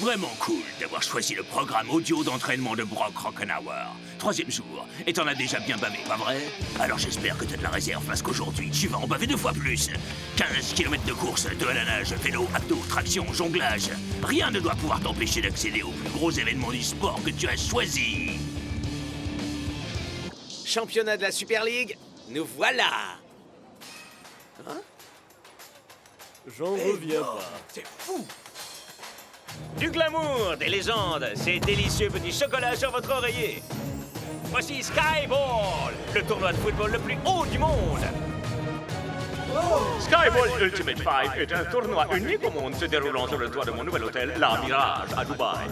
Vraiment cool d'avoir choisi le programme audio d'entraînement de Brock Rockenhauer. 3e jour, et t'en as déjà bien bavé, pas vrai? Alors j'espère que t'as de la réserve parce qu'aujourd'hui, tu vas en baver 2 fois plus. 15 km de course, 2 à la nage, vélo, abdos, traction, jonglage. Rien ne doit pouvoir t'empêcher d'accéder aux plus gros événements du sport que tu as choisi. Championnat de la Super League, nous voilà. Hein? J'en reviens pas. C'est fou. Du glamour, des légendes, ces délicieux petits chocolats sur votre oreiller. Voici Skyball, le tournoi de football le plus haut du monde. Skyball Ultimate 5 est un tournoi unique au monde se déroulant sur le toit de mon nouvel hôtel, La Mirage, à Dubaï.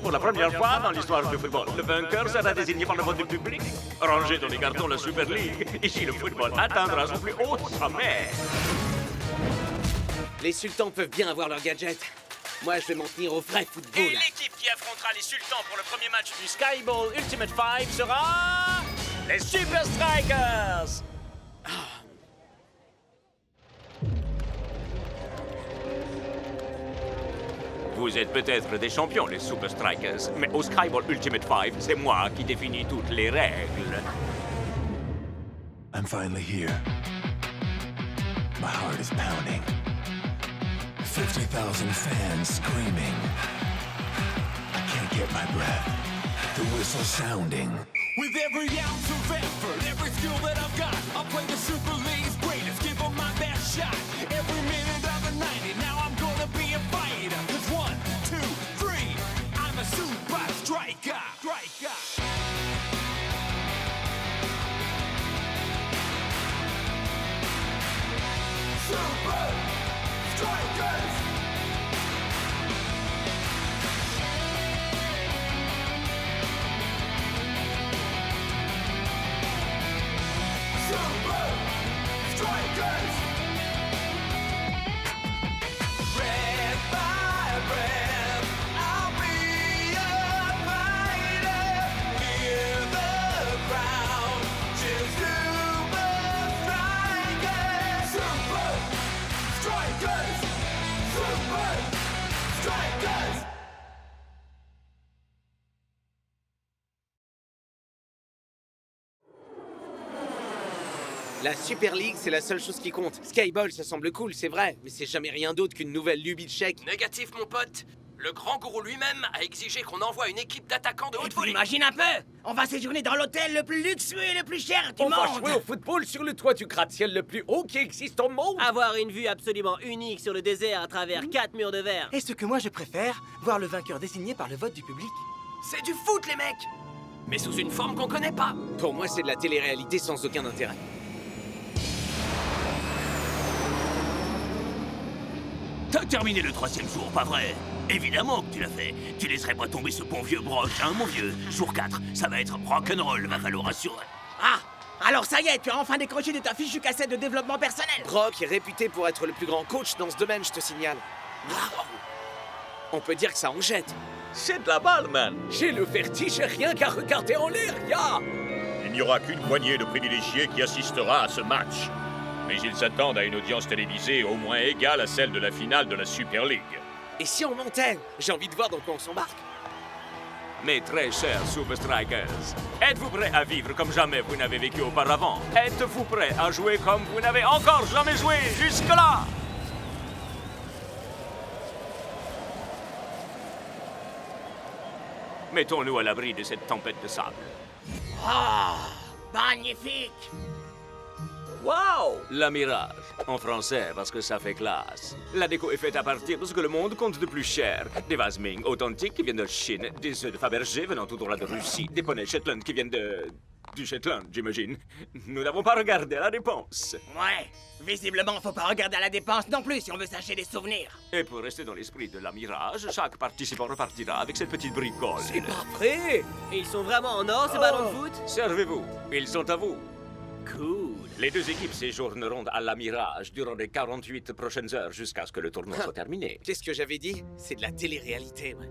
Pour la première fois dans l'histoire du football, le vainqueur sera désigné par le vote du public. Rangé dans les cartons de la Super League, ici le football atteindra son plus haut sommet. Les sultans peuvent bien avoir leurs gadgets. Moi, je vais m'en tenir au vrai football. Et l'équipe qui affrontera les sultans pour le premier match du Skyball Ultimate 5 sera... les Super Strikers. Vous êtes peut-être des champions, les Super Strikers, mais au Skyball Ultimate 5, c'est moi qui définis toutes les règles. I'm finally here. My heart is pounding. 50,000 fans screaming. I can't get my breath. The whistle sounding. With every ounce of effort, every skill that I've got, I'll play the Super League's greatest, give them my best shot. Every minute of the 90, now I'm gonna be a fighter. 'Cause 1, 2, 3, I'm a super striker. Super Strikers! Super Strikers! Red by red, I'll be a fighter. Hear the crowd cheer Super Strikers! Super Strikers! Super Strikers! La Super League, c'est la seule chose qui compte. Skyball, ça semble cool, c'est vrai, mais c'est jamais rien d'autre qu'une nouvelle lubie de chèque. Négatif, mon pote. Le grand gourou lui-même a exigé qu'on envoie une équipe d'attaquants de haute volée. Imagine un peu. On va séjourner dans l'hôtel le plus luxueux et le plus cher du On monde. va jouer au football sur le toit du gratte-ciel le plus haut qui existe au monde. Avoir une vue absolument unique sur le désert à travers 4 murs de verre. Et ce que moi je préfère, voir le vainqueur désigné par le vote du public. C'est du foot, les mecs. Mais sous une forme qu'on connaît pas. Pour moi, c'est de la télé-réalité sans aucun intérêt. T'as terminé le 3e jour, pas vrai? Évidemment que tu l'as fait. Tu laisserais pas tomber ce bon vieux Brock, hein, mon vieux? Jour 4, ça va être rock'n'roll, va falloir assurer. Ah, alors ça y est, tu as enfin décroché de ta fichue cassette de développement personnel. Brock est réputé pour être le plus grand coach dans ce domaine, je te signale. On peut dire que ça en jette. C'est de la balle, man. J'ai le vertige rien qu'à regarder en l'air, ya! Il n'y aura qu'une poignée de privilégiés qui assistera à ce match. Mais ils s'attendent à une audience télévisée au moins égale à celle de la finale de la Super League. Et si on montait? J'ai envie de voir dans quoi on s'embarque. Mes très chers Super Strikers, êtes-vous prêts à vivre comme jamais vous n'avez vécu auparavant? Êtes-vous prêts à jouer comme vous n'avez encore jamais joué jusque-là? Mettons-nous à l'abri de cette tempête de sable. Ah, magnifique. Wow! La Mirage, en français parce que ça fait classe. La déco est faite à partir de ce que le monde compte de plus cher. Des vases Ming authentiques qui viennent de Chine, des œufs de Fabergé venant tout droit de Russie, des poneys Shetland qui viennent du Shetland, j'imagine. Nous n'avons pas regardé la dépense. Ouais, visiblement, faut pas regarder à la dépense non plus si on veut s'acheter des souvenirs. Et pour rester dans l'esprit de la Mirage, chaque participant repartira avec cette petite bricole. C'est pas vrai! Et ils sont vraiment en or, ces ballons de foot? Servez-vous, ils sont à vous. Cool. Les 2 équipes séjourneront à la Mirage durant les 48 prochaines heures jusqu'à ce que le tournoi soit terminé. Qu'est-ce que j'avais dit? C'est de la télé-réalité, ouais.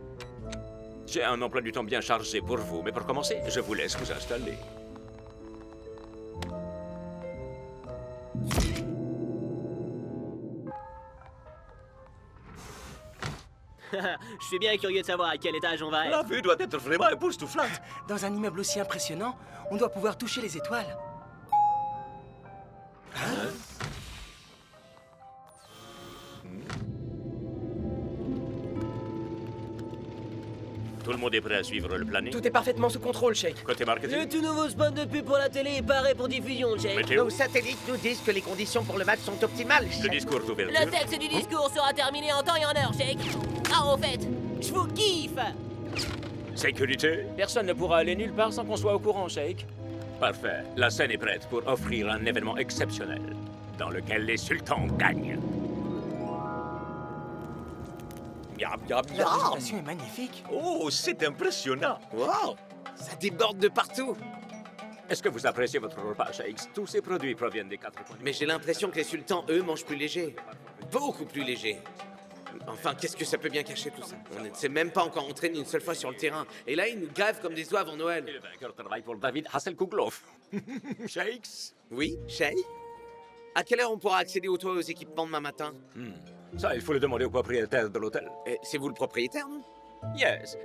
J'ai un emploi du temps bien chargé pour vous, mais pour commencer, je vous laisse vous installer. Je suis bien curieux de savoir à quel étage on va être. La vue doit être vraiment époustouflante. Dans un immeuble aussi impressionnant, on doit pouvoir toucher les étoiles. Tout le monde est prêt à suivre le planning? Tout est parfaitement sous contrôle, Shake. Côté Le marketing? tout nouveau spot de pub pour la télé est paré pour diffusion, Jake. Météo? Nos satellites nous disent que les conditions pour le match sont optimales, Le Shake. discours d'ouverture? Le texte du discours sera terminé en temps et en heure, Jake. Ah, au fait, je vous kiffe. Sécurité? Personne ne pourra aller nulle part sans qu'on soit au courant, Shake. Parfait. La scène est prête pour offrir un événement exceptionnel dans lequel les sultans gagnent. Miam, miam, La miam. présentation est magnifique. Oh, c'est impressionnant. Wow! Ça déborde de partout. Est-ce que vous appréciez votre repas, Shakes? Tous ces produits proviennent des 4 coins. Mais j'ai l'impression que les sultans, eux, mangent plus léger. Beaucoup plus léger. Enfin, qu'est-ce que ça peut bien cacher tout ça? On ne s'est même pas encore entraîné une seule fois sur le terrain. Et là, ils nous grèvent comme des oies avant Et Noël. le vainqueur travaille pour David Hasselkuglov. Shakes? Oui, Shay? À quelle heure on pourra accéder au toit et aux équipements demain matin? Ça, il faut le demander au propriétaire de l'hôtel. Et c'est vous le propriétaire, non? Yes.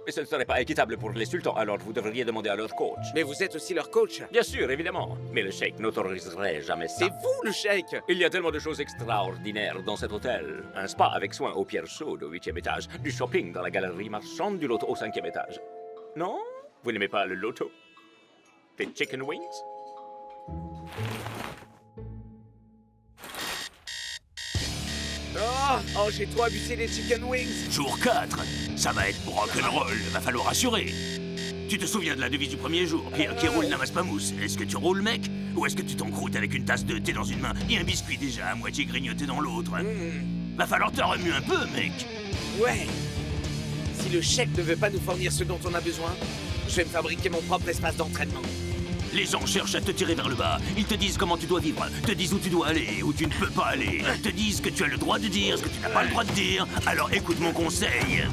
Mais ce ne serait pas équitable pour les sultans, alors vous devriez demander à leur coach. Mais vous êtes aussi leur coach. Bien sûr, évidemment. Mais le sheik n'autoriserait jamais ça. C'est vous le sheik! Il y a tellement de choses extraordinaires dans cet hôtel. Un spa avec soins aux pierres chaudes au 8e étage. Du shopping dans la galerie marchande du loto au 5e étage. Non? Vous n'aimez pas le loto? Des chicken wings? Oh, j'ai trop abusé des chicken wings! Jour 4, ça va être rock'n'roll, va falloir assurer. Tu te souviens de la devise du premier jour? Pierre qui roule n'amasse pas mousse. Est-ce que tu roules, mec? Ou est-ce que tu t'encroutes avec une tasse de thé dans une main et un biscuit déjà à moitié grignoté dans l'autre? Va falloir te remuer un peu, mec. Ouais! Si le sheik ne veut pas nous fournir ce dont on a besoin, je vais me fabriquer mon propre espace d'entraînement. Les gens cherchent à te tirer vers le bas. Ils te disent comment tu dois vivre, te disent où tu dois aller, où tu ne peux pas aller, te disent que tu as le droit de dire ce que tu n'as pas le droit de dire. Alors écoute mon conseil.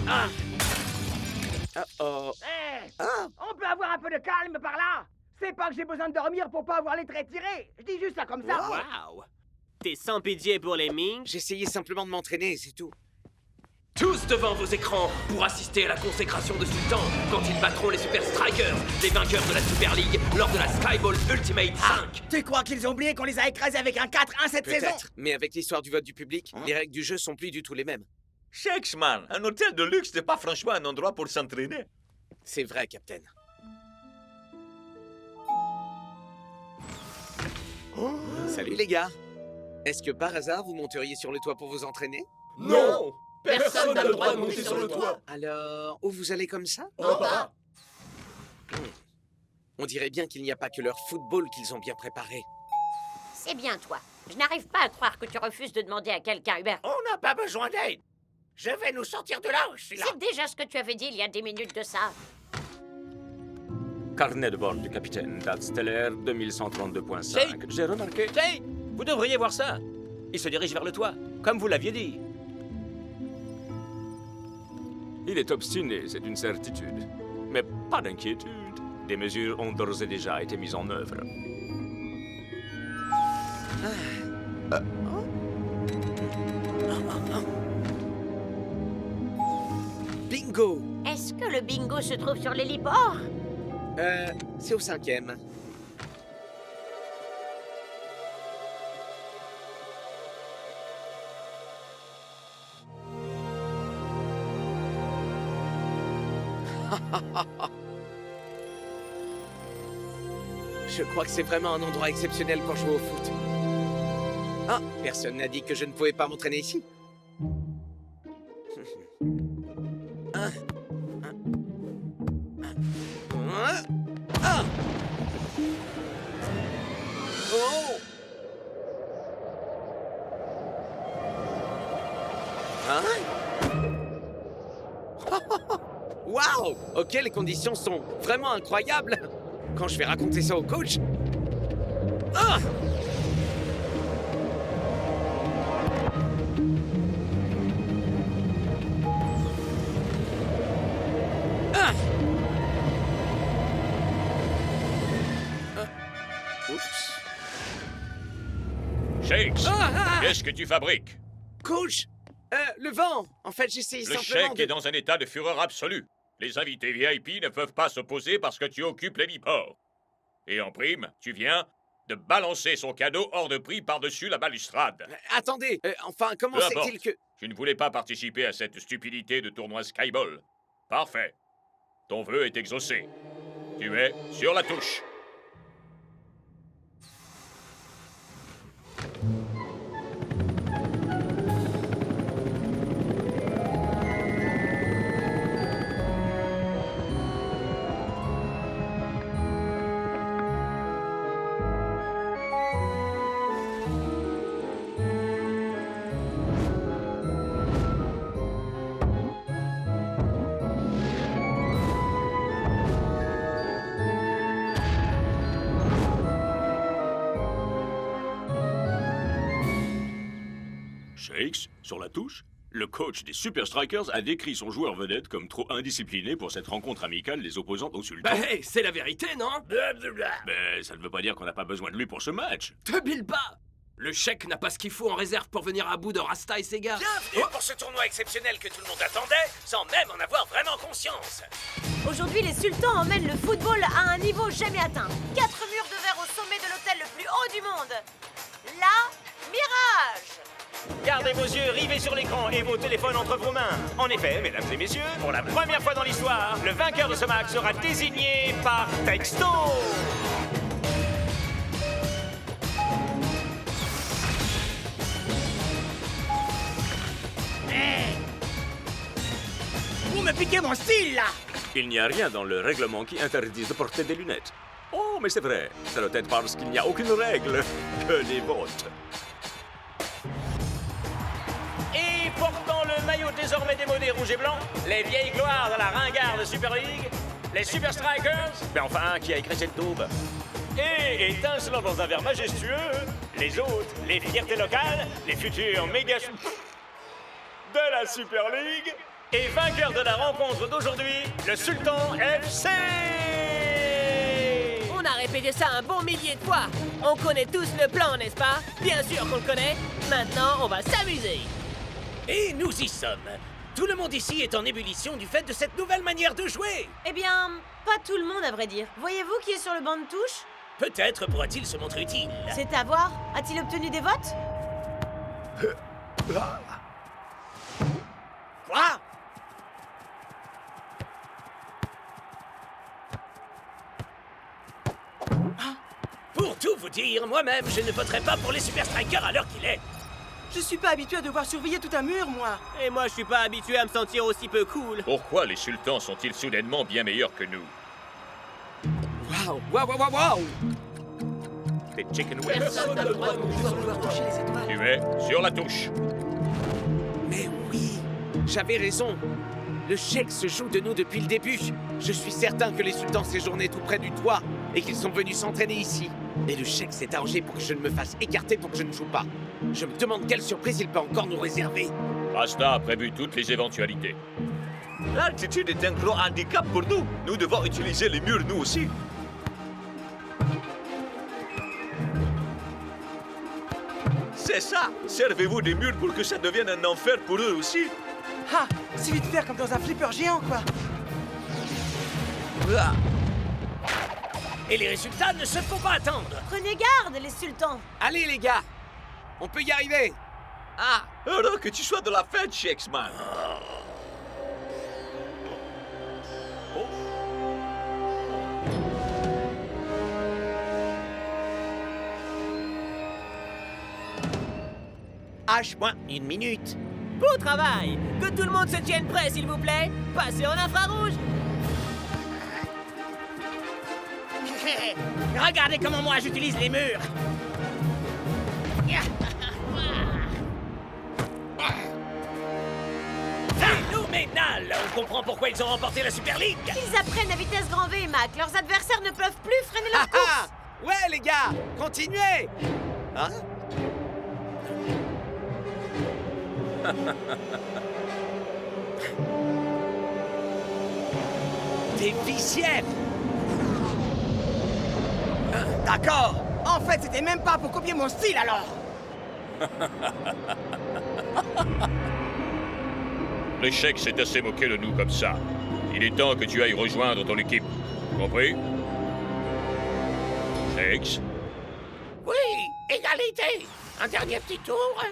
Oh. On peut avoir un peu de calme par là. C'est pas que j'ai besoin de dormir pour pas avoir les traits tirés. Je dis juste ça comme ça. Wow. T'es sans pitié pour les Ming? J'essayais simplement de m'entraîner, c'est tout. Tous devant vos écrans pour assister à la consécration de Sultan quand ils battront les Super Strikers, les vainqueurs de la Super League, lors de la Skyball Ultimate 5. Tu crois qu'ils ont oublié qu'on les a écrasés avec un 4-1 cette saison? Peut-être, mais avec l'histoire du vote du public, les règles du jeu sont plus du tout les mêmes. Shakesman, un hôtel de luxe n'est pas franchement un endroit pour s'entraîner. C'est vrai, Capitaine. Salut les gars. Est-ce que par hasard vous monteriez sur le toit pour vous entraîner? Non! Personne n'a le droit de monter sur le toit. Alors, où vous allez comme ça? En bas. On dirait bien qu'il n'y a pas que leur football qu'ils ont bien préparé. C'est bien toi. Je n'arrive pas à croire que tu refuses de demander à quelqu'un, Hubert. On n'a pas besoin d'aide. Je vais nous sortir de là, je suis là. C'est déjà ce que tu avais dit il y a 10 minutes de ça. Carnet de bord du capitaine, date stellaire 2132.5. Jake! J'ai remarqué. Jake, vous devriez voir ça. Il se dirige vers le toit, comme vous l'aviez dit. Il est obstiné, c'est une certitude. Mais pas d'inquiétude. Des mesures ont d'ores et déjà été mises en œuvre. Bingo! Est-ce que le bingo se trouve sur l'héliport? C'est au 5e. Je crois que c'est vraiment un endroit exceptionnel pour jouer au foot. Ah, personne n'a dit que je ne pouvais pas m'entraîner ici. Oh! Waouh! Ok, les conditions sont vraiment incroyables. Quand je vais raconter ça au coach... Ah! Ah! Oups. Shakes, Ah! qu'est-ce que tu fabriques? Coach, Le vent. En fait, j'essayais Le simplement chèque de... est dans un état de fureur absolue. Les invités VIP ne peuvent pas s'opposer parce que tu occupes l'héliport. Et en prime, tu viens de balancer son cadeau hors de prix par-dessus la balustrade. Attendez, enfin, comment Peu c'est-il importe. que... Tu ne voulais pas participer à cette stupidité de tournoi Skyball. Parfait. Ton vœu est exaucé. Tu es sur la touche. Shakes, sur la touche, le coach des Super Strikers a décrit son joueur vedette comme trop indiscipliné pour cette rencontre amicale des opposants au Sultan. Bah, hey, c'est la vérité, non? Mais ça ne veut pas dire qu'on n'a pas besoin de lui pour ce match. Te bile pas! Le chèque n'a pas ce qu'il faut en réserve pour venir à bout de Rasta et ses gars. Bienvenue pour ce tournoi exceptionnel que tout le monde attendait, sans même en avoir vraiment conscience. Aujourd'hui, les sultans emmènent le football à un niveau jamais atteint. 4 murs de verre au sommet de l'hôtel le plus haut du monde. La Mirage. Gardez vos yeux rivés sur l'écran et vos téléphones entre vos mains. En effet, mesdames et messieurs, pour la première fois dans l'histoire, le vainqueur de ce match sera désigné par texto. Vous me piquez mon style, là! Il n'y a rien dans le règlement qui interdise de porter des lunettes. Oh, mais c'est vrai. Ça doit être parce qu'il n'y a aucune règle que les votes. Et portant le maillot désormais démodé rouge et blanc, les vieilles gloires de la ringarde Super League, les Super Strikers, mais enfin, qui a écrit cette daube? Et étincelant dans un verre majestueux, les hôtes, les fiertés locales, les futurs méga de la Super League, et vainqueur de la rencontre d'aujourd'hui, le Sultan FC. On a répété ça un bon millier de fois. On connaît tous le plan, n'est-ce pas? Bien sûr qu'on le connaît. Maintenant, on va s'amuser. Et nous y sommes. Tout le monde ici est en ébullition du fait de cette nouvelle manière de jouer. Eh bien, pas tout le monde à vrai dire. Voyez-vous qui est sur le banc de touche? Peut-être pourra-t-il se montrer utile. C'est à voir. A-t-il obtenu des votes? Quoi? Pour tout vous dire, moi-même, je ne voterai pas pour les Super Strikers à l'heure qu'il est. Je suis pas habitué à devoir surveiller tout un mur, moi. Et moi, je suis pas habitué à me sentir aussi peu cool. Pourquoi les sultans sont-ils soudainement bien meilleurs que nous? Waouh, waouh, waouh, waouh, waouh! Des chicken wings. Personne n'a le droit de vouloir toucher les étoiles. Tu es sur la touche. Mais oui, j'avais raison. Le chèque se joue de nous depuis le début. Je suis certain que les sultans séjournaient tout près du toit et qu'ils sont venus s'entraîner ici. Et le chèque s'est arrangé pour que je ne me fasse écarter pour que je ne joue pas. Je me demande quelle surprise il peut encore nous réserver. Rasta a prévu toutes les éventualités. L'altitude est un gros handicap pour nous. Nous devons utiliser les murs, nous aussi. C'est ça. Servez-vous des murs pour que ça devienne un enfer pour eux aussi. Ah, c'est vite faire comme dans un flipper géant, quoi. Et les résultats ne se font pas attendre. Prenez garde, les sultans. Allez, les gars, on peut y arriver. Ah, heureux que tu sois de la fête, Shakesman. H-1 minute. Beau travail. Que tout le monde se tienne prêt, s'il vous plaît. Passez en infrarouge. Regardez comment moi j'utilise les murs. Phénoménal. On comprend pourquoi ils ont remporté la Super League. Ils apprennent à vitesse grand V, Mac. Leurs adversaires ne peuvent plus freiner leur course. Ouais, les gars, continuez. Hein? T'es vicienne. D'accord. En fait, c'était même pas pour copier mon style, alors. Le Sheik s'est assez moqué de nous comme ça. Il est temps que tu ailles rejoindre ton équipe. Compris? Shakes? Oui, égalité. Un dernier petit tour.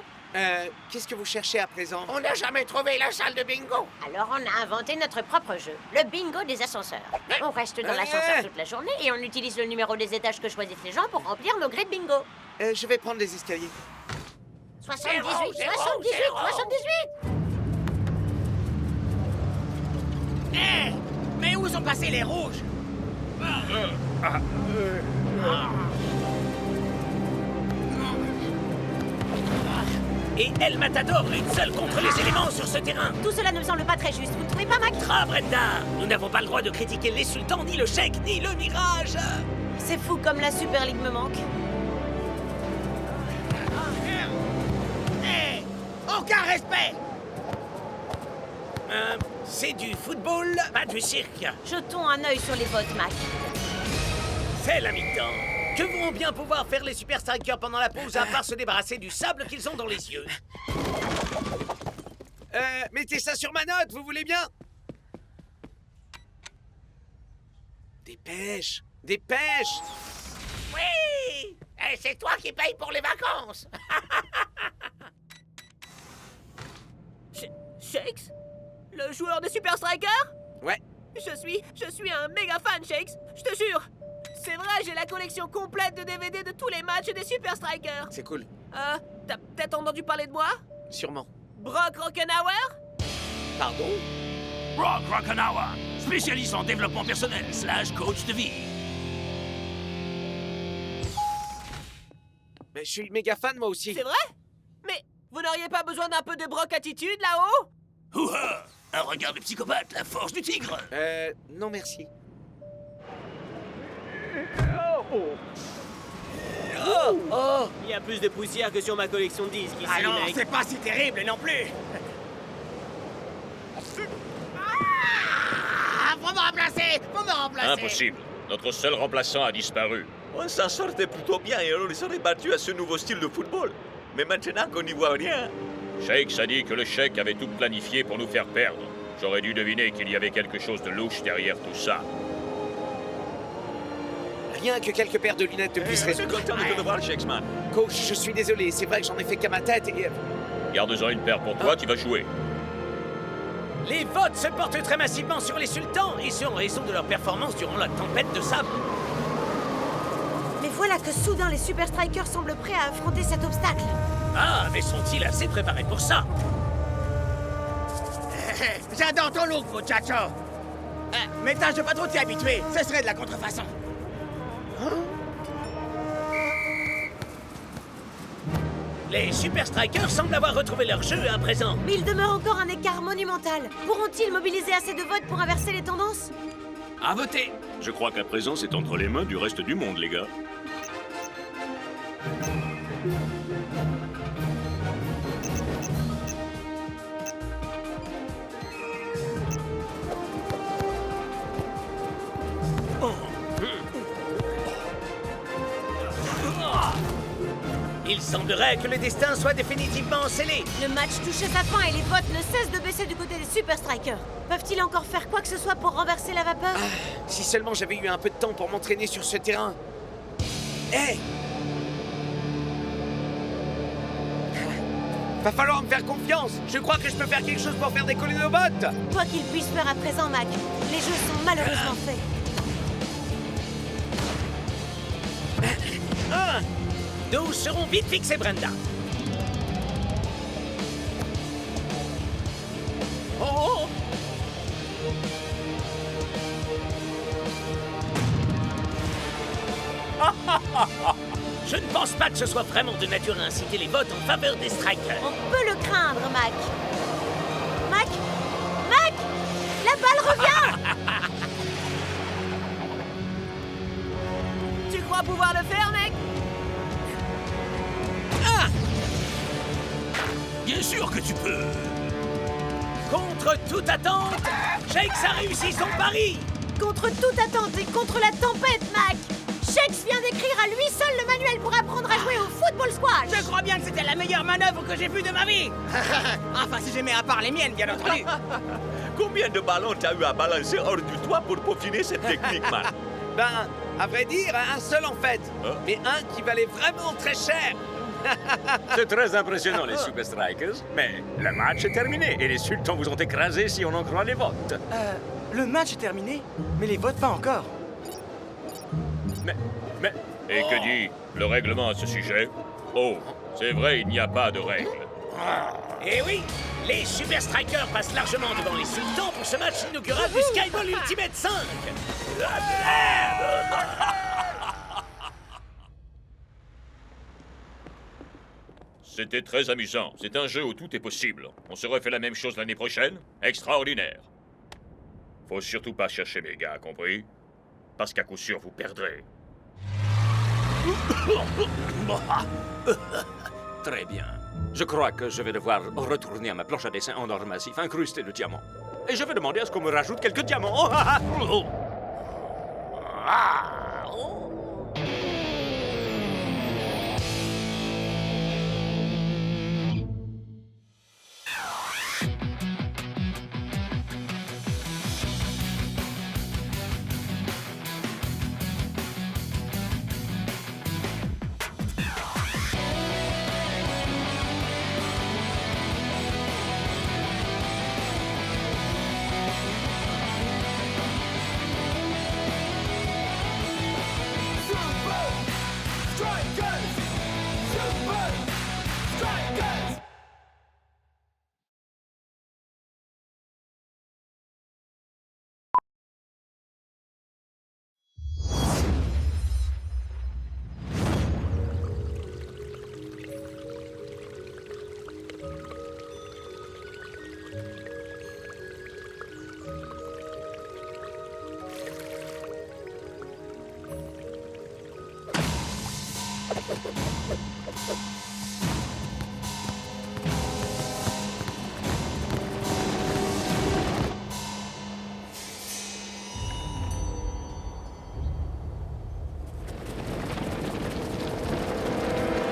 Qu'est-ce que vous cherchez à présent? On n'a jamais trouvé la salle de bingo. Alors on a inventé notre propre jeu, le bingo des ascenseurs. On reste dans l'ascenseur toute la journée et on utilise le numéro des étages que choisissent les gens pour remplir nos grilles de bingo. Je vais prendre les escaliers. 78, 78, 78. Mais où sont passés les rouges? Et El Matador, une seule contre les éléments sur ce terrain. Tout cela ne me semble pas très juste, vous ne trouvez pas, Mac? Ah, Brenda, nous n'avons pas le droit de critiquer les sultans, ni le Sheik, ni le Mirage. C'est fou comme la Super League me manque. Aucun respect. C'est du football, pas du cirque. Jetons un œil sur les votes, Mac. C'est la mi-temps. Que vont bien pouvoir faire les Super Strikers pendant la pause à part se débarrasser du sable qu'ils ont dans les yeux? Mettez ça sur ma note, vous voulez bien? Dépêche! Dépêche! Oui! Et c'est toi qui payes pour les vacances. Shakes? Le joueur de Super Striker? Ouais. Je suis un méga fan, Shakes, je te jure. C'est vrai, j'ai la collection complète de DVD de tous les matchs des Super Strikers. C'est cool. T'as peut-être entendu parler de moi? Sûrement. Brock Rockenauer? Pardon? Brock Rockenauer, spécialiste en développement personnel / coach de vie. Mais je suis méga fan, moi aussi. C'est vrai? Mais vous n'auriez pas besoin d'un peu de Brock attitude, là-haut? Ouah! Un regard de psychopathe, la force du tigre. Non merci. Il y a plus de poussière que sur ma collection de disques ici, Ah non, mec. c'est pas si terrible non plus. Faut me remplacer! Faut me remplacer! Impossible. Notre seul remplaçant a disparu. On s'en sortait plutôt bien et on les aurait battus à ce nouveau style de football. Mais maintenant qu'on n'y voit rien... Shakes a dit que le Sheik avait tout planifié pour nous faire perdre. J'aurais dû deviner qu'il y avait quelque chose de louche derrière tout ça. Rien que quelques paires de lunettes de plus Je suis résoudre. content de te revoir, Shakesman. Coach, je suis désolé, c'est vrai que j'en ai fait qu'à ma tête et... Garde-en une paire pour toi, tu vas jouer. Les votes se portent très massivement sur les sultans, et ce en raison de leur performance durant la tempête de sable. Mais voilà que soudain les Super Strikers semblent prêts à affronter cet obstacle. Ah, mais sont-ils assez préparés pour ça? J'adore ton look, muchacho. Mais tâche de pas trop t'y habituer, ce serait de la contrefaçon. Les Super Strikers semblent avoir retrouvé leur jeu à présent. Mais il demeure encore un écart monumental. Pourront-ils mobiliser assez de votes pour inverser les tendances? À voter. Je crois qu'à présent, c'est entre les mains du reste du monde, les gars. Il semblerait que le destin soit définitivement scellé. Le match touche à sa fin et les votes ne cessent de baisser du côté des Super Strikers. Peuvent-ils encore faire quoi que ce soit pour renverser la vapeur? Si seulement j'avais eu un peu de temps pour m'entraîner sur ce terrain. Hé! Va falloir me faire confiance. Je crois que je peux faire quelque chose pour faire décoller nos bottes. Quoi qu'il puisse faire à présent, Mac, les jeux sont malheureusement faits. Nous serons vite fixés, Brenda. Oh! Je ne pense pas que ce soit vraiment de nature à inciter les votes en faveur des strikers. On peut le craindre, Mac. Mac? Mac? La balle revient! Tu crois pouvoir le faire, mec? Bien sûr que tu peux. Contre toute attente, Shakes a réussi son pari. Contre toute attente et contre la tempête, Mac! Shex vient d'écrire à lui seul le manuel pour apprendre à jouer au football squash. Je crois bien que c'était la meilleure manœuvre que j'ai vue de ma vie. Enfin, si j'ai mis à part les miennes, bien entendu. Combien de ballons t'as eu à balancer hors du toit pour peaufiner cette technique, man? Ben, à vrai dire, un seul en fait. Mais un qui valait vraiment très cher. C'est très impressionnant, les Super Strikers. Mais le match est terminé et les sultans vous ont écrasé si on en croit les votes. Le match est terminé, mais les votes pas encore. Mais... Et que dit le règlement à ce sujet? Oh, c'est vrai, il n'y a pas de règle. Eh oui, les Super Strikers passent largement devant les sultans pour ce match inaugural du Skyball Ultimate 5. C'était très amusant. C'est un jeu où tout est possible. On se refait la même chose l'année prochaine? Extraordinaire. Faut surtout pas chercher mes gars, compris? Parce qu'à coup sûr, vous perdrez. Très bien. Je crois que je vais devoir retourner à ma planche à dessin en or massif incrustée de diamants. Et je vais demander à ce qu'on me rajoute quelques diamants.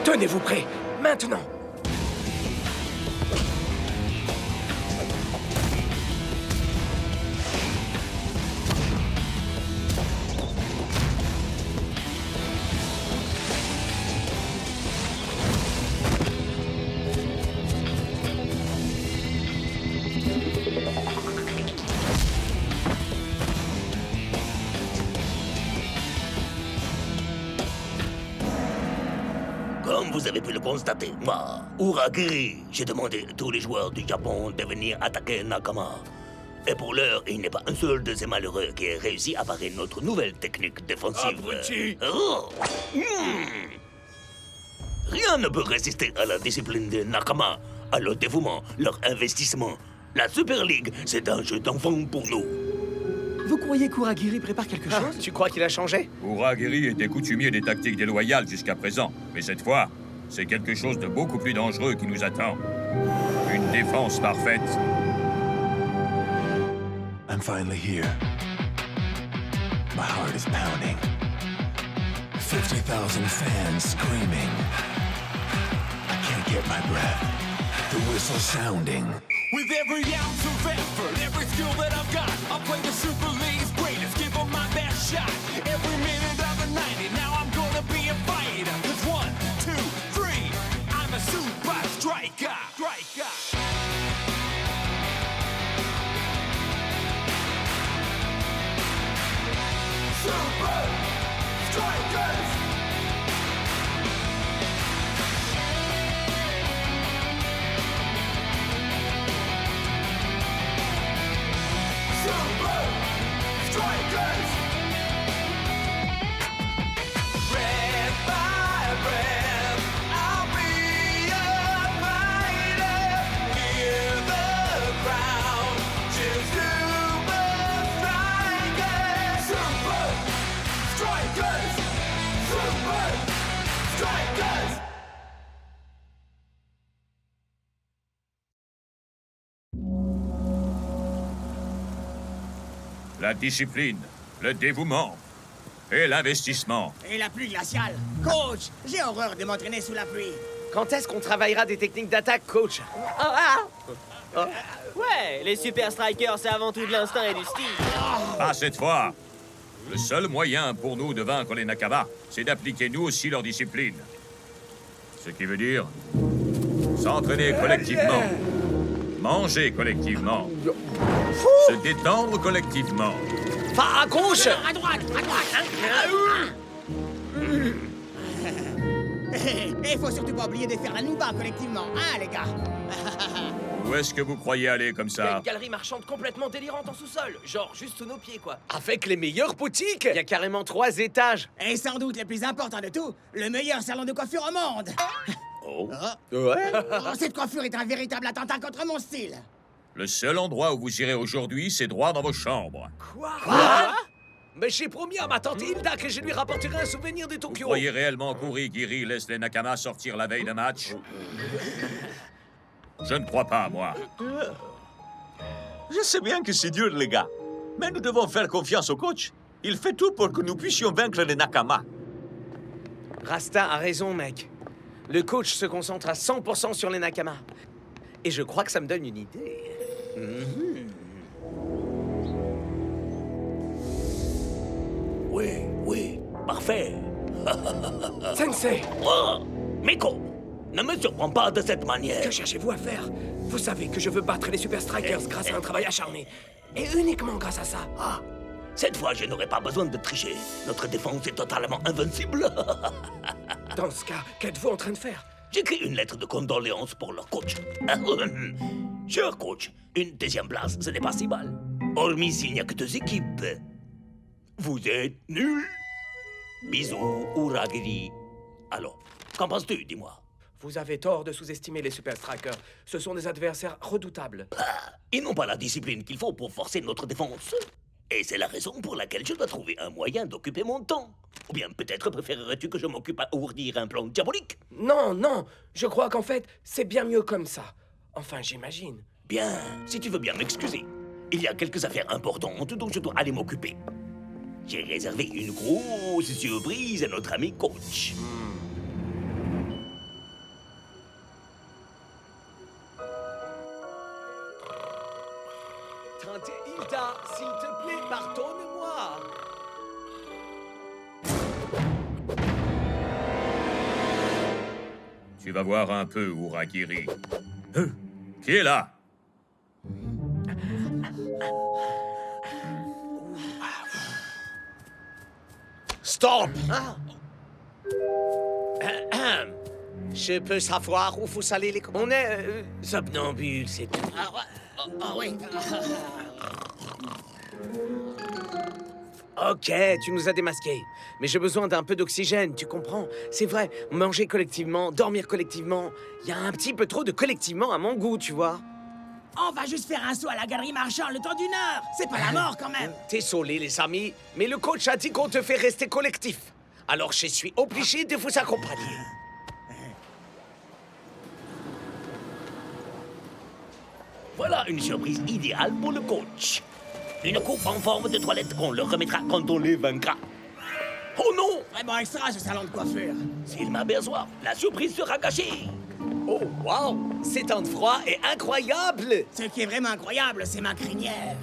Tenez-vous prêts, maintenant. Comme vous avez pu le constater, moi, Uragiri, j'ai demandé à tous les joueurs du Japon de venir attaquer Nakama. Et pour l'heure, il n'est pas un seul de ces malheureux qui ait réussi à parer notre nouvelle technique défensive. Oh. Rien ne peut résister à la discipline de Nakama, à leur dévouement, leur investissement. La Super League, c'est un jeu d'enfant pour nous. Vous croyez qu'Uragiri prépare quelque chose? Tu crois qu'il a changé? Uragiri était coutumier des tactiques déloyales jusqu'à présent. Mais cette fois, c'est quelque chose de beaucoup plus dangereux qui nous attend. Une défense parfaite. I'm finally here. My heart is pounding. 50,000 fans screaming. I can't get my breath. The whistle sounding. With every ounce of effort, every skill that I've got, I'll play the Super League's greatest, give 'em my best shot. Every minute of the 90, now I'm gonna be a fighter. 'Cause 1, 2, 3, I'm a super striker. Super Strikers! Super Strikers! Red by red, I'll be a fighter. Hear the crowd cheer Super Strikers! Super Strikers! Super Strikers! La discipline, le dévouement. Et l'investissement. Et la pluie glaciale. Coach, j'ai horreur de m'entraîner sous la pluie. Quand est-ce qu'on travaillera des techniques d'attaque, coach? Ouais, les Super Strikers, c'est avant tout de l'instinct et du style. Pas cette fois. Le seul moyen pour nous de vaincre les Nakama, c'est d'appliquer nous aussi leur discipline. Ce qui veut dire s'entraîner collectivement, manger collectivement, se détendre collectivement. Pas à gauche! À droite, à droite. Et faut surtout pas oublier de faire la nouba collectivement, hein, les gars? Où est-ce que vous croyez aller comme Il y a ça? une galerie marchande complètement délirante en sous-sol. Genre, juste sous nos pieds, quoi. Avec les meilleures boutiques! Il y a carrément 3 étages. Et sans doute le plus important de tout, le meilleur salon de coiffure au monde. Oh. Ouais? Oh, cette coiffure est un véritable attentat contre mon style. Le seul endroit où vous irez aujourd'hui, c'est droit dans vos chambres. Quoi? Mais j'ai promis à ma tante Hilda que je lui rapporterai un souvenir de Vous Tokyo. croyez réellement qu'Urigiri laisse les Nakama sortir la veille d'un match? Je ne crois pas, moi. Je sais bien que c'est dur, les gars. Mais nous devons faire confiance au coach. Il fait tout pour que nous puissions vaincre les Nakama. Rasta a raison, mec. Le coach se concentre à 100% sur les Nakama. Et je crois que ça me donne une idée. Oui, parfait. Sensei, Oh, Miko, ne me surprends pas de cette manière. que cherchez-vous à faire? Vous savez que je veux battre les Super Strikers grâce à un travail acharné. Et uniquement grâce à ça. Ah, cette fois, je n'aurai pas besoin de tricher. Notre défense est totalement invincible. Dans ce cas, qu'êtes-vous en train de faire? J'écris une lettre de condoléances pour leur coach. Cher coach, une 2e place, ce n'est pas si mal. Hormis s'il n'y a que 2 équipes. Vous êtes nuls. Bisous, Uragiri. Alors, qu'en penses-tu, dis-moi? Vous avez tort de sous-estimer les Super Strikers. Ce sont des adversaires redoutables. Ils n'ont pas la discipline qu'il faut pour forcer notre défense. Et c'est la raison pour laquelle je dois trouver un moyen d'occuper mon temps. Ou bien peut-être préférerais-tu que je m'occupe à ourdir un plan diabolique? Non, non, je crois qu'en fait, c'est bien mieux comme ça. Enfin, j'imagine. Bien, si tu veux bien m'excuser. Il y a quelques affaires importantes dont je dois aller m'occuper. J'ai réservé une grosse surprise à notre ami coach. Tante Hilda, s'il te plaît, pardonne-moi. Tu vas voir un peu, Uragiri. Qui est là? Stop! Je peux savoir où vous allez les... On est somnambules, c'est tout. Ah oui. Ok, tu nous as démasqués. Mais j'ai besoin d'un peu d'oxygène, tu comprends? C'est vrai, manger collectivement, dormir collectivement, il y a un petit peu trop de collectivement à mon goût, tu vois. On va juste faire un saut à la galerie marchande le temps d'1 heure. C'est pas la mort quand même. Désolé les amis, mais le coach a dit qu'on te fait rester collectif. Alors je suis obligé de vous accompagner. Voilà une surprise idéale pour le coach. Une coupe en forme de toilette qu'on leur remettra quand on les vaincra. Oh non! Vraiment extra ce salon de coiffure. S'il m'aperçoit, la surprise sera gâchée. Oh, wow! C'est temps de froid et incroyable! Ce qui est vraiment incroyable, c'est ma crinière.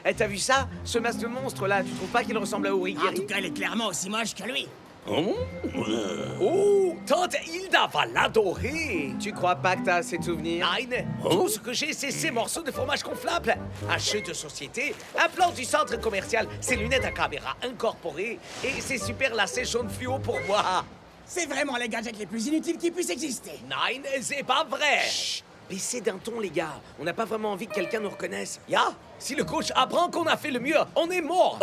Eh, t'as vu ça? Ce masque de monstre là, tu trouves pas qu'il ressemble à Urigiri? En tout cas, il est clairement aussi moche que lui. Oh, tante Hilda va l'adorer. Tu crois pas que t'as assez de souvenirs? Nein. Tout ce que j'ai, c'est ces morceaux de fromage gonflable, un jeu de société, un plan du centre commercial, ces lunettes à caméra incorporées et ces super lacets jaunes fluo pour moi. C'est vraiment les gadgets les plus inutiles qui puissent exister. Nein, c'est pas vrai. Chut. Baissez d'un ton, les gars. On n'a pas vraiment envie que quelqu'un nous reconnaisse. Ya, si le coach apprend qu'on a fait le mieux, on est mort.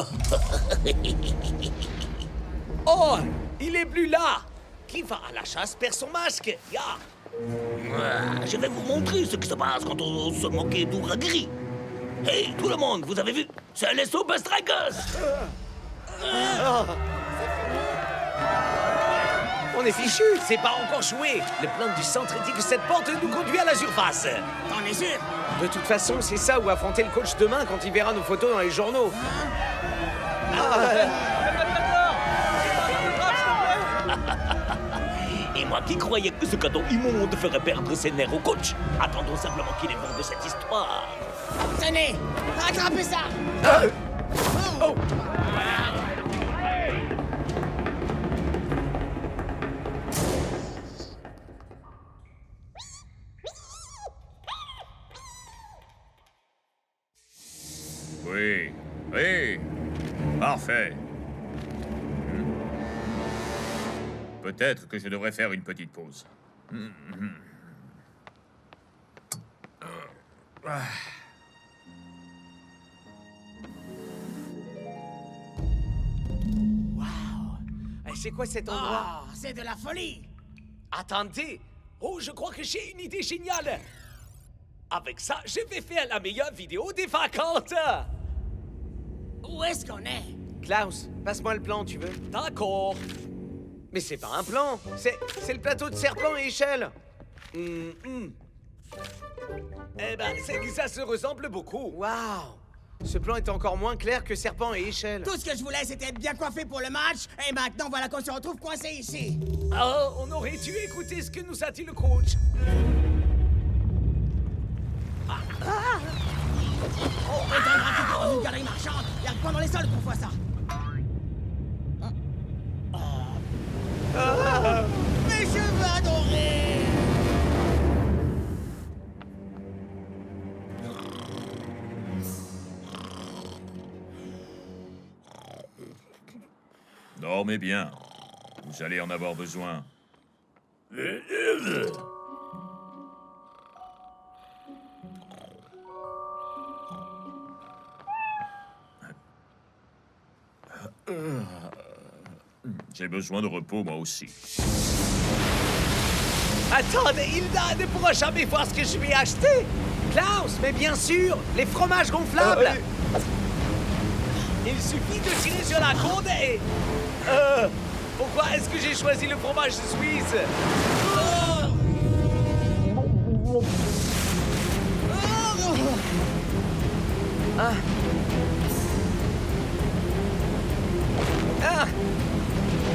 Oh, il est plus là. Qui va à la chasse perd son masque. Ya. Je vais vous montrer ce qui se passe quand on se moquait d'Uragiri. Hey, tout le monde, vous avez vu? C'est les Super Strikers. On est fichu, c'est pas encore joué. Le plan du centre dit que cette porte nous conduit à la surface. T'en es sûr? De toute façon, c'est ça où affronter le coach demain quand il verra nos photos dans les journaux. Et moi qui croyais que ce cadeau immonde ferait perdre ses nerfs au coach. Attendons simplement qu'il évolue de cette histoire. Tenez, rattrapez ça. Oh. Oui, oui, parfait. Peut-être que je devrais faire une petite pause. Waouh! C'est quoi cet endroit? Oh, c'est de la folie. Attendez! Oh, je crois que j'ai une idée géniale! Avec ça, je vais faire la meilleure vidéo des vacances! Où est-ce qu'on est? Klaus, passe-moi le plan, tu veux? D'accord. Mais c'est pas un plan, c'est le plateau de serpent et échelle. Eh ben, c'est que ça se ressemble beaucoup. Waouh! Ce plan est encore moins clair que serpent et échelle. Tout ce que je voulais, c'était être bien coiffé pour le match, et maintenant voilà qu'on se retrouve coincé ici. Oh, on aurait dû écouter ce que nous a dit le coach. Oh, étant gratuit dans une galerie marchande, y'a que pendant les sols qu'on voit ça. Mes cheveux adorés! Dormez bien. Vous allez en avoir besoin. J'ai besoin de repos, moi aussi. Attendez, Hilda ne pourra jamais voir ce que je vais acheter. Klaus, mais bien sûr, les fromages gonflables. Il suffit de tirer sur la corde et... pourquoi est-ce que j'ai choisi le fromage suisse?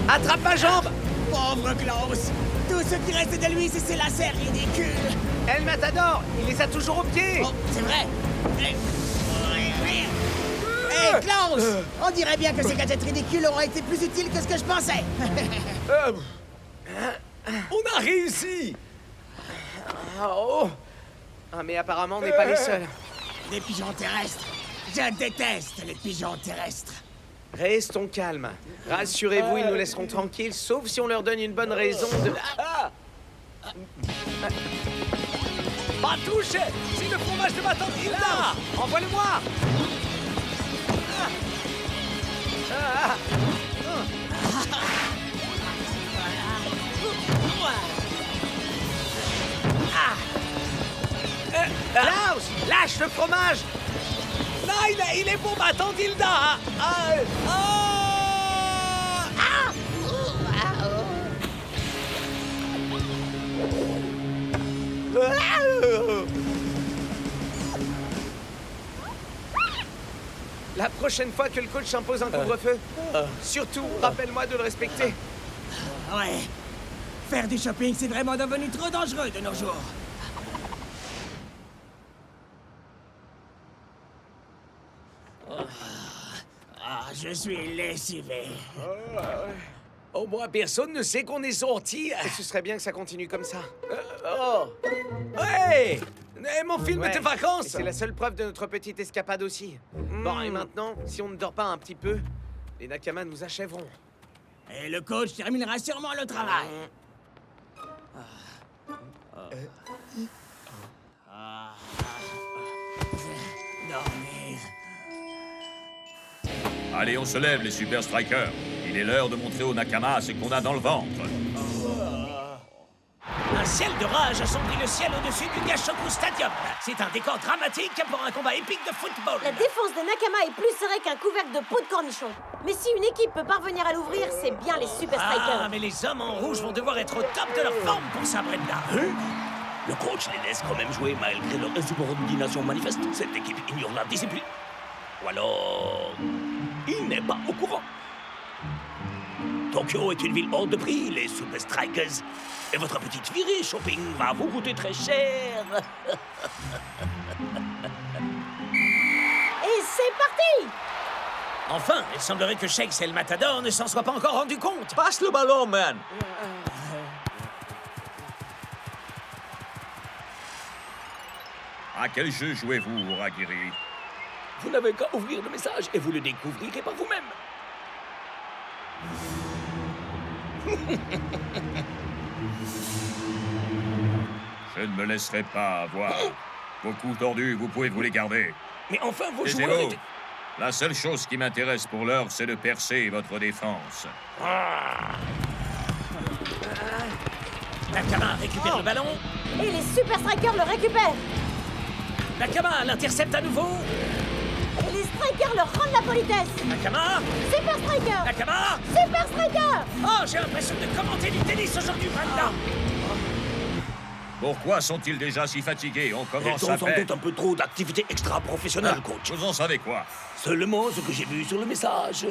Attrape ma jambe! Pauvre Klaus! Tout ce qui reste de lui, c'est ses lacets ridicules! El Matador, il les a toujours aux pieds! Oh, c'est vrai! Hé, Klaus! On dirait bien que ces gadgets ridicules auraient été plus utiles que ce que je pensais! On a réussi! Oh! Ah, mais apparemment, on n'est pas les seuls. Des pigeons terrestres! Je déteste les pigeons terrestres! Restons calmes. Rassurez-vous, ils nous laisseront tranquilles, sauf si on leur donne une bonne raison de... Pas touché! C'est le fromage de ma tante Hilda! Envoie-le-moi! Klaus, lâche le fromage! Non, il est pour ma tante Hilda! La prochaine fois que le coach impose un couvre-feu, surtout, rappelle-moi de le respecter. Ouais. Faire du shopping, c'est vraiment devenu trop dangereux de nos jours. Je suis lessivé. Au moins, personne ne sait qu'on est sorti. Et ce serait bien que ça continue comme ça. Hey! Mon film Ouais. de vacances! Et c'est la seule preuve de notre petite escapade aussi. Bon, et maintenant, si on ne dort pas un petit peu, les Nakamas nous achèveront. Et le coach terminera sûrement le travail. Dormir. Allez, on se lève, les Super Strikers. Il est l'heure de montrer aux Nakamas ce qu'on a dans le ventre. Un ciel de rage assombrit le ciel au-dessus du Gashoku Stadium. C'est un décor dramatique pour un combat épique de football. La défense des Nakama est plus serrée qu'un couvercle de peau de cornichon. Mais si une équipe peut parvenir à l'ouvrir, c'est bien les Super Strikers. Ah, mais les hommes en rouge vont devoir être au top de leur forme pour ça, Brenda. Le coach les laisse quand même jouer malgré leur insubordination manifeste. Cette équipe ignore la discipline. Ou alors... Il n'est pas au courant. Tokyo est une ville hors de prix, les Super Strikers. Et votre petite virée shopping va vous coûter très cher. Et c'est parti! Enfin, il semblerait que Shakes et le Matador ne s'en soient pas encore rendus compte. Passe le ballon, man. À quel jeu jouez-vous, Uragiri? Vous n'avez qu'à ouvrir le message et vous le découvrirez par vous-même. Je ne me laisserai pas avoir. Vos coups tordus, vous pouvez vous les garder. Mais enfin, vos joueurs Taisez-vous. étaient... La seule chose qui m'intéresse pour l'heure, c'est de percer votre défense. Nakama récupère le ballon. Et les Super Strikers le récupèrent. Nakama l'intercepte à nouveau. Et les Strikers leur rendent la politesse. Nakama. Super Striker. Nakama. Super Striker. Oh, j'ai l'impression de commenter du tennis aujourd'hui, Brenda. Pourquoi sont-ils déjà si fatigués? On commence Ils ont à sans peine. doute un peu trop d'activités extra-professionnelles, coach. Vous en savez quoi? Seulement ce que j'ai vu sur le message.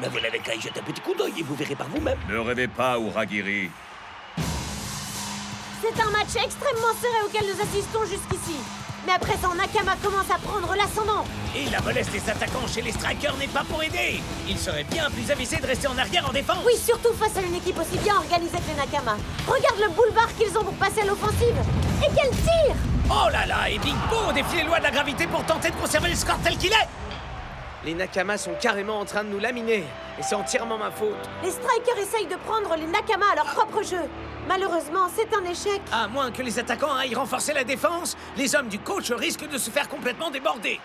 Mais vous n'avez qu'à y jeter un petit coup d'œil et vous verrez par vous-même. Ne rêvez pas, Uragiri. C'est un match extrêmement serré auquel nous assistons jusqu'ici. Mais à présent, Nakama commence à prendre l'ascendant. Et la mollesse des attaquants chez les Strikers n'est pas pour aider. Il serait bien plus avisé de rester en arrière en défense. Oui, surtout face à une équipe aussi bien organisée que les Nakama. Regarde le boulevard qu'ils ont pour passer à l'offensive. Et quel tir! Oh là là, et Bingo défie les lois de la gravité pour tenter de conserver le score tel qu'il est. Les Nakamas sont carrément en train de nous laminer. Et c'est entièrement ma faute. Les Strikers essayent de prendre les Nakama à leur propre jeu. Malheureusement, c'est un échec. À moins que les attaquants aillent renforcer la défense, les hommes du coach risquent de se faire complètement déborder.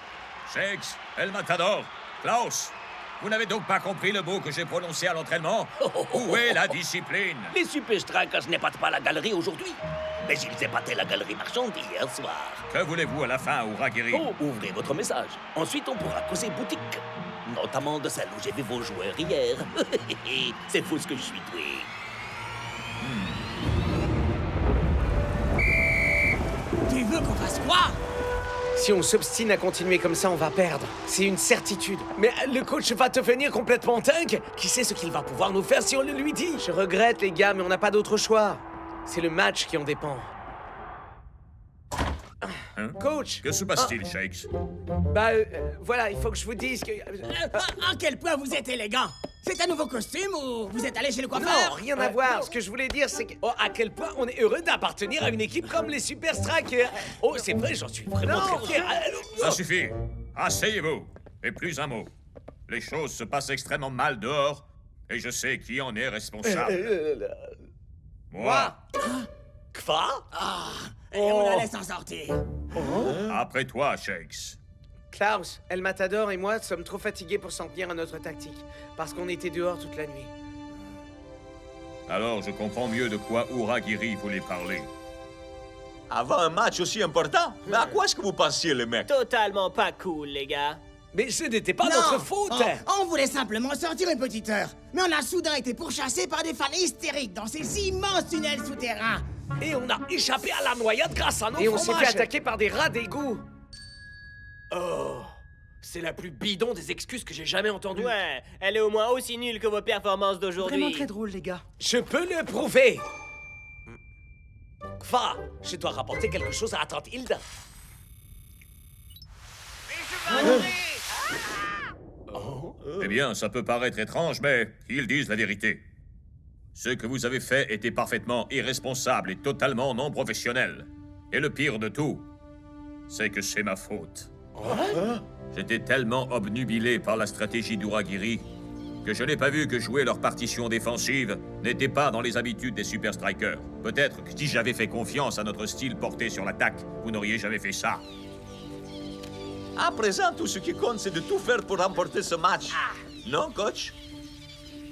Shakes, El Matador, Klaus, vous n'avez donc pas compris le mot que j'ai prononcé à l'entraînement? Où est la discipline? Les Super Strikers n'épatent pas la galerie aujourd'hui. Mais ils épataient la galerie marchande hier soir. Que voulez-vous à la fin, Uragiri? Oh, ouvrez votre message. Ensuite, on pourra causer boutique. Notamment de celle où j'ai vu vos joueurs hier. C'est fou ce que je suis doué. Tu veux qu'on fasse quoi? Si on s'obstine à continuer comme ça, on va perdre. C'est une certitude. Mais le coach va devenir complètement dingue. Qui sait ce qu'il va pouvoir nous faire si on le lui dit? Je regrette, les gars, mais on n'a pas d'autre choix. C'est le match qui en dépend. Hein? Coach! Que se passe-t-il, Shakes? Voilà, il faut que je vous dise que... À quel point vous êtes élégant? C'est un nouveau costume ou vous êtes allé chez le coiffeur? Non, rien à voir. Ce que je voulais dire, c'est que... Oh, à quel point on est heureux d'appartenir à une équipe comme les Super Strikers. Oh, c'est vrai, j'en suis vraiment très fier. Ça suffit. Asseyez-vous. Et plus un mot. Les choses se passent extrêmement mal dehors, et je sais qui en est responsable. Moi. Quoi? Et on la laisse en sortir. Après toi, Shakes. Klaus, El Matador et moi sommes trop fatigués pour s'en tenir à notre tactique, parce qu'on était dehors toute la nuit. Alors je comprends mieux de quoi Uragiri voulait parler. Avant un match aussi important? Mais à quoi est-ce que vous pensiez, les mecs? Totalement pas cool, les gars. Mais ce n'était pas Non, notre faute! on voulait simplement sortir une petite heure. Mais on a soudain été pourchassés par des fans hystériques dans ces immenses tunnels souterrains. Et on a échappé à la noyade grâce à nos fromages. Et on s'est fait attaquer par des rats d'égout. Oh, c'est la plus bidon des excuses que j'ai jamais entendues. Ouais, elle est au moins aussi nulle que vos performances d'aujourd'hui. Vraiment très drôle, les gars. Je peux le prouver. Kva, je dois rapporter quelque chose à la tante Hilda. Eh bien, ça peut paraître étrange, mais ils disent la vérité. Ce que vous avez fait était parfaitement irresponsable et totalement non professionnel. Et le pire de tout, c'est que c'est ma faute. J'étais tellement obnubilé par la stratégie d'Uragiri que je n'ai pas vu que jouer leur partition défensive n'était pas dans les habitudes des Super Strikers. Peut-être que si j'avais fait confiance à notre style porté sur l'attaque, vous n'auriez jamais fait ça. À présent, tout ce qui compte, c'est de tout faire pour remporter ce match. Non, coach?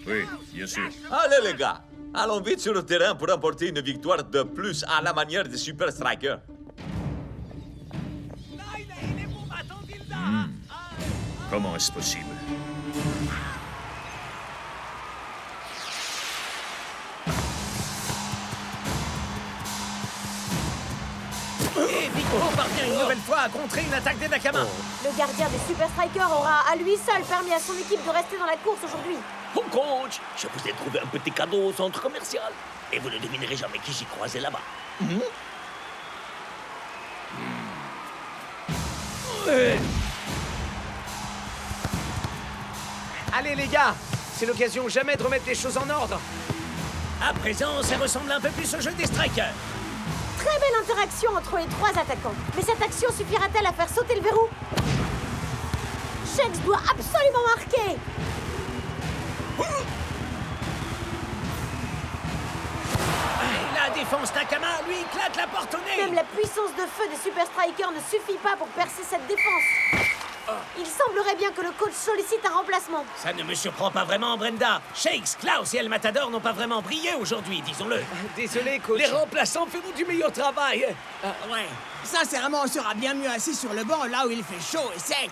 Oui, bien sûr. Allez, les gars, allons vite sur le terrain pour remporter une victoire de plus à la manière des Super Strikers. Comment est-ce possible? Vico parvient une nouvelle fois à contrer une attaque des Nakama. Le gardien des Super Strikers aura à lui seul permis à son équipe de rester dans la course aujourd'hui. Oh coach, je vous ai trouvé un petit cadeau au centre commercial. Et vous ne devinerez jamais qui j'ai croisé là-bas. Allez les gars, c'est l'occasion jamais de remettre les choses en ordre. À présent, ça ressemble un peu plus au jeu des Strikers. Très belle interaction entre les trois attaquants. Mais cette action suffira-t-elle à faire sauter le verrou? Shakes doit absolument marquer. La défense Nakama lui éclate la porte au nez. Même la puissance de feu des Super Strikers ne suffit pas pour percer cette défense. Il semblerait bien que le coach sollicite un remplacement. Ça ne me surprend pas vraiment, Brenda. Shakes, Klaus et El Matador n'ont pas vraiment brillé aujourd'hui, disons-le. Désolé, coach. Les remplaçants feront du meilleur travail. Ouais. Sincèrement, on sera bien mieux assis sur le banc là où il fait chaud et sec.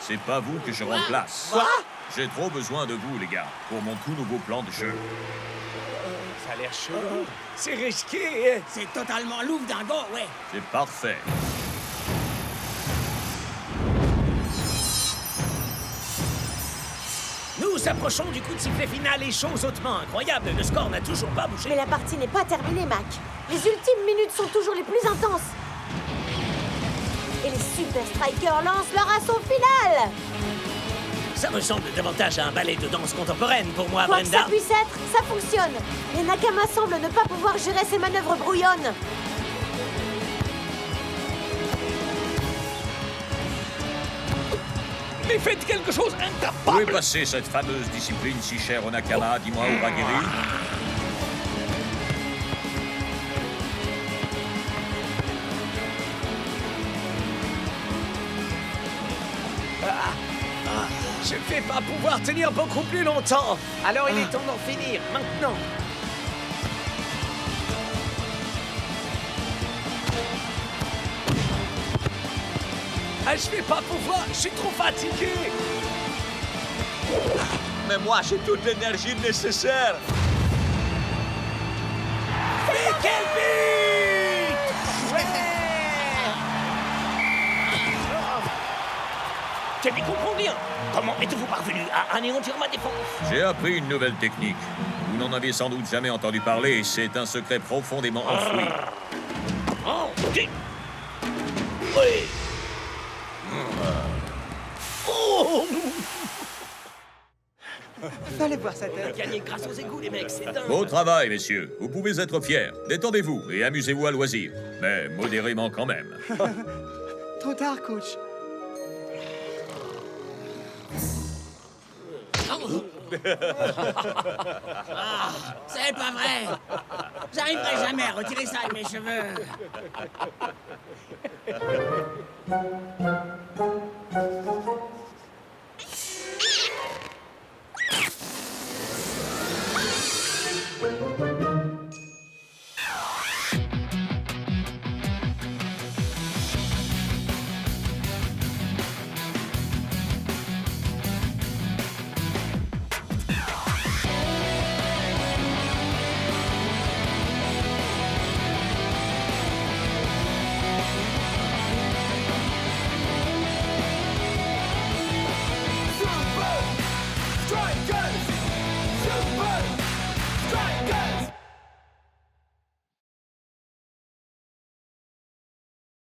C'est pas vous que je remplace. Quoi? J'ai trop besoin de vous, les gars, pour mon tout nouveau plan de jeu. Ça a l'air chaud. C'est risqué. C'est totalement louvre dingo, ouais. C'est parfait. Nous approchons du coup de sifflet final et chose hautement incroyable, le score n'a toujours pas bougé. Mais la partie n'est pas terminée, Mac. Les ultimes minutes sont toujours les plus intenses. Et les Super Strikers lancent leur assaut final. Ça ressemble davantage à un ballet de danse contemporaine pour moi, Quoi que Brenda. ça puisse être, ça fonctionne. Les Nakama semblent ne pas pouvoir gérer ces manœuvres brouillonnes. Mais faites quelque chose Où est incapable. passée cette fameuse discipline si chère au Nakama, dis-moi, Uragiri? Je vais pas pouvoir tenir beaucoup plus longtemps. Alors il est temps d'en finir, maintenant. Ah, je vais pas pouvoir, je suis trop fatigué. Mais moi, j'ai toute l'énergie nécessaire. Mais quel but! Je n'y comprends rien. Comment êtes-vous parvenu à anéantir ma défense? J'ai appris une nouvelle technique. Vous n'en avez sans doute jamais entendu parler, c'est un secret profondément enfoui. Oh, ok. Oui. Oh! Fallait voir sa tête. Gagné grâce aux égouts, les mecs, c'est dingue. Beau travail, messieurs. Vous pouvez être fiers. Détendez-vous et amusez-vous à loisir. Mais modérément quand même. Trop tard, coach. Ah, c'est pas vrai. J'arriverai jamais à retirer ça de mes cheveux.